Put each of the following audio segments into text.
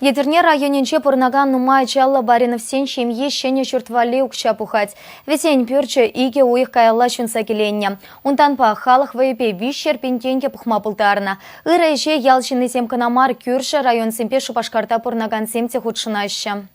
Етерне районенче пурнаган нумай чалла баринов сен шемье шене чуртвали укча пухать. Весень пюрче иге уих каялла чунса келенне. Унтан па халах вайпе вишер пентенке пухма пултарна. Ыра ише ялчины семканамар кюрше район семпе шупашкарта пурнаган семте худшынаща.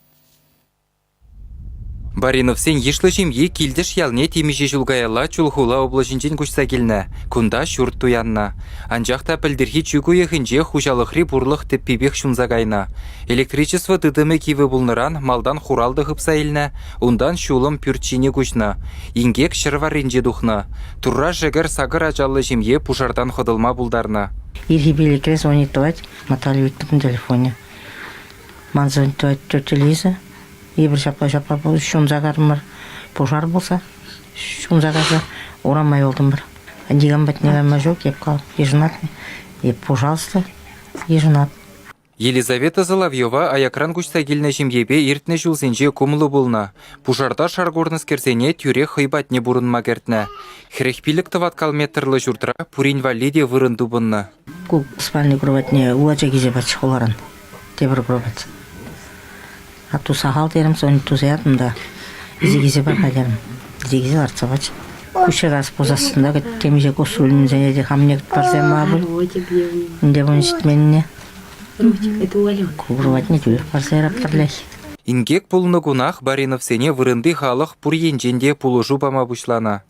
Баринов сен ешлы жемье килдеш ялне темеже julgaялла чулхула облажинчен кучса келні. Кунда шурт туянна. Анжақта пілдерхи чугу ехінже хужалықри бурлық тіппебек шунза кайна. Электричество тыдымы киві бұлныран малдан хуралды ғыпса елні, ундан шулым пүртчине кучна. Ингек шырвар ренже духна. Турра жігір сағыр ажаллы жемье пушардан ходылма бұлдарна. Ирхи белекре звонитовать, Наталья Викторовна на телефоне. Ман звонитовать тетя Лиза. Ебір шапла бұл шунзағарым бар. Пожар болса, шунзағарда орамай олдым бар. Дигам батнегама жоқ, еп қал. Еженат. Еп, пожалуйста, еженат. Елизавета Соловьева аякран кучса келіне жемьебе ертіне жылсенже кумлы болна. Пужарда шаргорныс керсене тюре хыйбатне бурынма кертні. Хрехпилік таваткал метрлы журтра пурин валиде вырынду бұнна. Кул спальный кроватне улача кезе батшы қоларын. Тебір кроват. А ту сағал дерім, соны тузаятым да. Изе-кезе бар қайдарым. Изе-кезе артса батшы. Күші қас позасында темеже көсілін зәнеде қамнек барсайым абыл. Инде бұны житменіне. Кубруватне тюрек барсай раптарлай. Ингек пулны гунах Баринов сене вырынды халық пур енженде пулужу бама бушлана.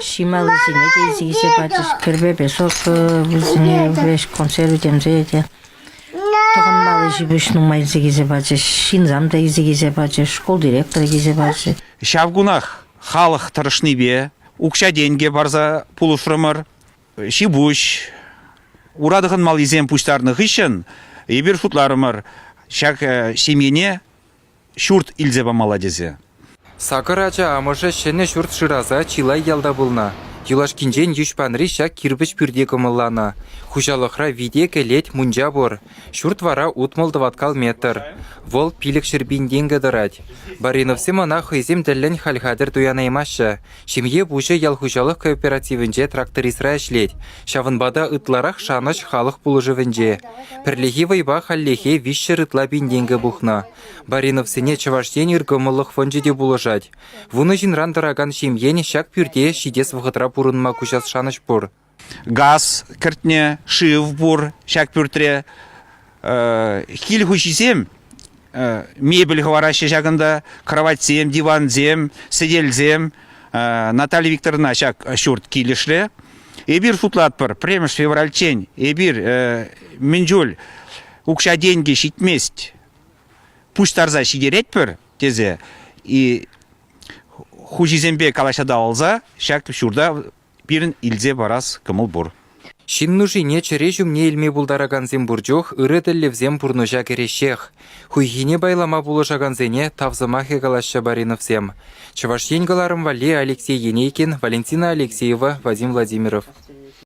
Шималы зене де изе-кезе батшы. Кербе бесок бізіне вреш консерві темзе ете. Тоғын малы жібішінің майзы кезе бачы, шинзам да кезе бачы, школ директоры кезе бачы. Шавгунах халық тұрышны бе, укша денге барза пулушрымыр, шибуш, урадығын мал изен пуштарны ғышын, ебір футларымыр, шак семене шурт илзеба маладезе. Сакырача амыжы шыны шурт шыраза чилай ялда булна. Юлашкинжен юшпанри шак кирбіш пүрде кымыллана. Хужалықра виде келет мунжа бор. Шурт вара утмылды ваткал метр. Вол пилік шырбинден гыдырать. Баринов семана хызем дәллен хальхадыр туянаймашы. Шемье бұшы ял хужалық кооперативінже тракторисра әшлет. Шавынбада ытларах шаныш халық бұлыжывінже. Пірлехи вайба халлехе вишшір ытла бинденгі бұхна. Баринов сене чаваштен үргімылық фонжеде бұлыжать. Вуны жинран дыраган шемьен шак пүрде шидес вғытра пурынма кушас шаныш бұр. Газ кіртне, шив бұр, шак пүртре. Хил хушисем, мебель говораще жагында, кроватьзем, диванзем, сиделзем, Наталья Викторовна шак шурт килишле. Эбир футлат пыр, премеш февральчен, эбир минжуль, укша деньги шитместь, пусть тарза шигерет пыр, тезе, и хужизембе калашада алза, шак шурда бирін илзе барас кымыл бұр. Шиннужи не чережум не илме булдараганзем буржох, ыры дәллевзем бурнужа керешех. Хуйхине байлама булышаганзене тавзымахе галашша Бариновсем. Чаваш енгаларым Валерий Алексей Енейкин, Валентина Алексеева, Вадим Владимиров.